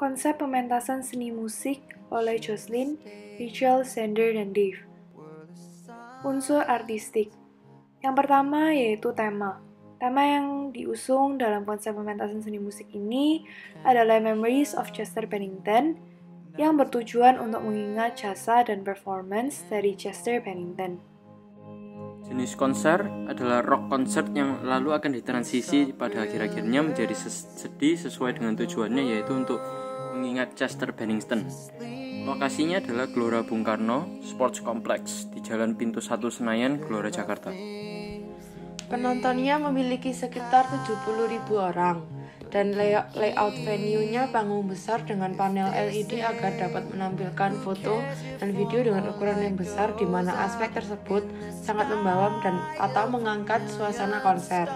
Konsep pementasan seni musik oleh Jocelyn, Rachel, Sander, dan Dave. Unsur artistik. Yang pertama yaitu tema. Tema yang diusung dalam konsep pementasan seni musik ini adalah Memories of Chester Bennington yang bertujuan untuk mengingat jasa dan performance dari Chester Bennington. Jenis konser adalah rock concert yang lalu akan ditransisi pada akhir-akhirnya menjadi sedih sesuai dengan tujuannya, yaitu untuk mengingat Chester Bennington. Lokasinya adalah Gelora Bung Karno Sports Complex di Jalan Pintu 1 Senayan, Gelora Jakarta. Penontonnya memiliki sekitar 70.000 orang dan layout venue-nya panggung besar dengan panel LED agar dapat menampilkan foto dan video dengan ukuran yang besar, di mana aspek tersebut sangat membawa dan atau mengangkat suasana konser.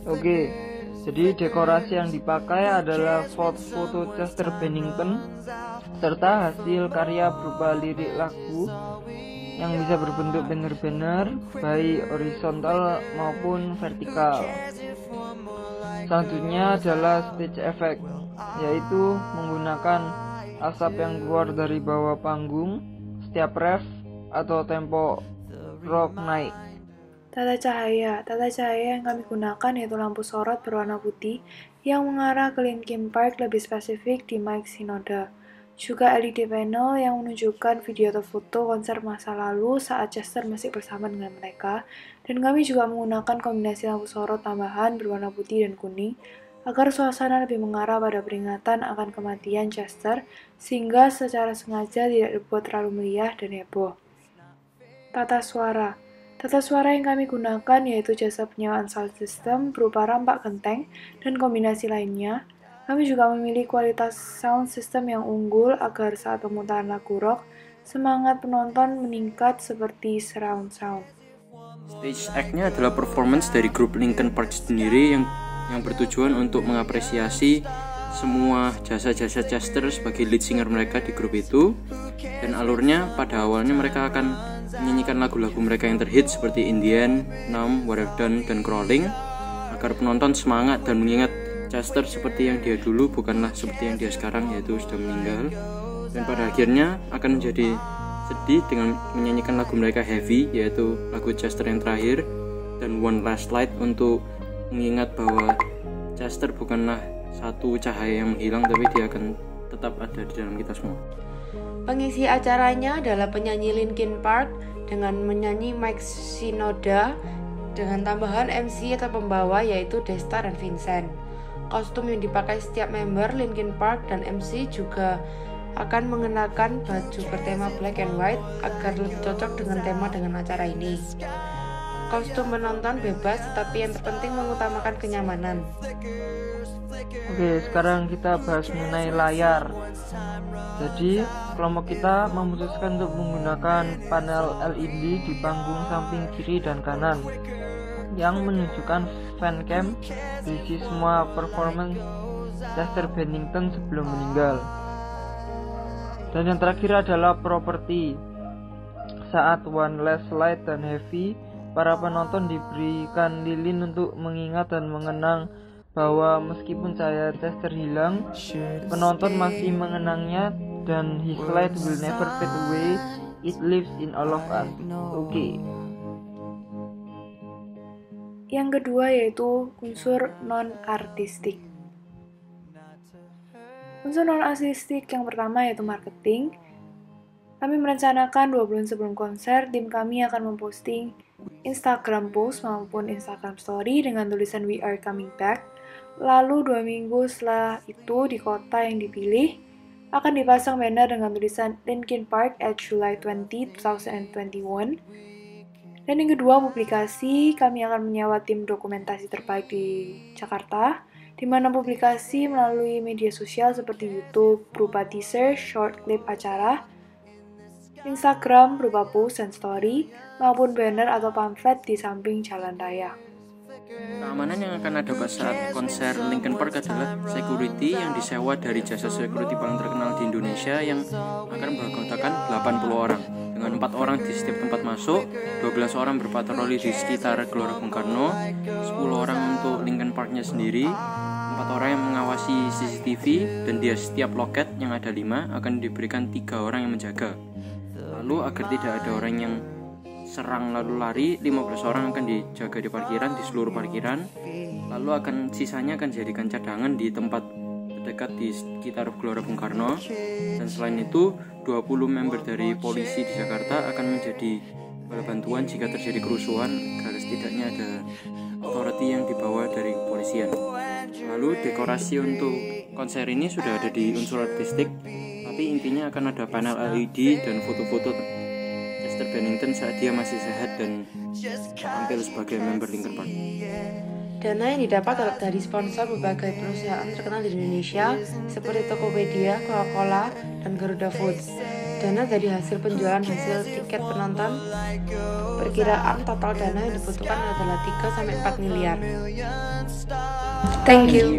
Oke, jadi dekorasi yang dipakai adalah foto Chester Bennington serta hasil karya berupa lirik lagu yang bisa berbentuk banner-banner baik horizontal maupun vertikal. Selanjutnya adalah stage effect, yaitu menggunakan asap yang keluar dari bawah panggung setiap ref atau tempo rock naik. Tata cahaya yang kami gunakan yaitu lampu sorot berwarna putih yang mengarah ke Linkin Park, lebih spesifik di Mike Shinoda. Juga LED panel yang menunjukkan video atau foto konser masa lalu saat Chester masih bersama dengan mereka, dan kami juga menggunakan kombinasi lampu sorot tambahan berwarna putih dan kuning agar suasana lebih mengarah pada peringatan akan kematian Chester, sehingga secara sengaja tidak dibuat terlalu meriah dan heboh. Tata suara yang kami gunakan yaitu jasa penyewaan sound system berupa rampak genteng dan kombinasi lainnya. Kami juga memilih kualitas sound system yang unggul agar saat pemutaran lagu rock, semangat penonton meningkat seperti surround sound. Stage act-nya adalah performance dari grup Linkin Park sendiri yang bertujuan untuk mengapresiasi semua jasa-jasa Chester sebagai lead singer mereka di grup itu. Dan alurnya pada awalnya mereka akan menyanyikan lagu-lagu mereka yang terhit seperti In The End, Numb, What I've Done, dan Crawling agar penonton semangat dan mengingat Chester seperti yang dia dulu, bukanlah seperti yang dia sekarang, yaitu sudah meninggal. Dan pada akhirnya akan menjadi sedih dengan menyanyikan lagu mereka Heavy, yaitu lagu Chester yang terakhir, dan One Last Light untuk mengingat bahwa Chester bukanlah satu cahaya yang menghilang, tapi dia akan tetap ada di dalam kita semua. Pengisi acaranya adalah penyanyi Linkin Park dengan menyanyi Mike Shinoda dengan tambahan MC atau pembawa yaitu Desta dan Vincent. Kostum yang dipakai setiap member Linkin Park dan MC juga akan mengenakan baju bertema black and white agar lebih cocok dengan tema dengan acara ini. Kostum penonton bebas, tetapi yang terpenting mengutamakan kenyamanan. Oke, sekarang kita bahas mengenai layar. Jadi, kelompok kita memutuskan untuk menggunakan panel LED di panggung samping kiri dan kanan yang menunjukkan fan cam berisi semua performance Chester Bennington sebelum meninggal. Dan yang terakhir adalah properti. Saat One Last Light dan Heavy, para penonton diberikan lilin untuk mengingat dan mengenang bahwa meskipun cahaya Chester hilang, penonton masih mengenangnya dan his light will never fade away, it lives in all of us. Oke. Yang kedua yaitu unsur non-artistik. Unsur non-artistik yang pertama yaitu marketing. Kami merencanakan 2 bulan sebelum konser, tim kami akan memposting Instagram post maupun Instagram story dengan tulisan We Are Coming Back. Lalu 2 minggu setelah itu di kota yang dipilih akan dipasang banner dengan tulisan Linkin Park at July 20, 2021. Dan yang kedua, publikasi. Kami akan menyewa tim dokumentasi terbaik di Jakarta, di mana publikasi melalui media sosial seperti YouTube berupa teaser, short clip acara, Instagram berupa post dan story, maupun banner atau pamflet di samping jalan raya. Keamanan yang akan ada pada saat konser Linkin Park adalah security yang disewa dari jasa security paling terkenal di Indonesia yang akan beranggotakan 80 orang dengan 4 orang di setiap tempat masuk, 12 orang berpatroli di sekitar Gelora Bung Karno, 10 orang untuk Linkin Park-nya sendiri, 6 4 orang yang mengawasi CCTV, dan di setiap loket yang ada 5 akan diberikan 3 orang yang menjaga. Lalu agar tidak ada orang yang serang lalu lari, 15 orang akan dijaga di parkiran, di seluruh parkiran. Lalu sisanya akan dijadikan cadangan di tempat dekat di sekitar Gelora Bung Karno. Dan selain itu 20 member dari polisi di Jakarta akan menjadi bala bantuan jika terjadi kerusuhan, agar setidaknya ada authority yang dibawa dari kepolisian. Lalu dekorasi untuk konser ini sudah ada di unsur artistik, tapi intinya akan ada panel LED dan foto-foto Chester Bennington saat dia masih sehat dan tampil sebagai member Linkin Park. Dana yang didapat dari sponsor berbagai perusahaan terkenal di Indonesia seperti Tokopedia, Coca-Cola, dan Garuda Foods. Dana dari hasil penjualan hasil tiket penonton. Perkiraan total dana yang dibutuhkan adalah 3-4 miliar. Thank you.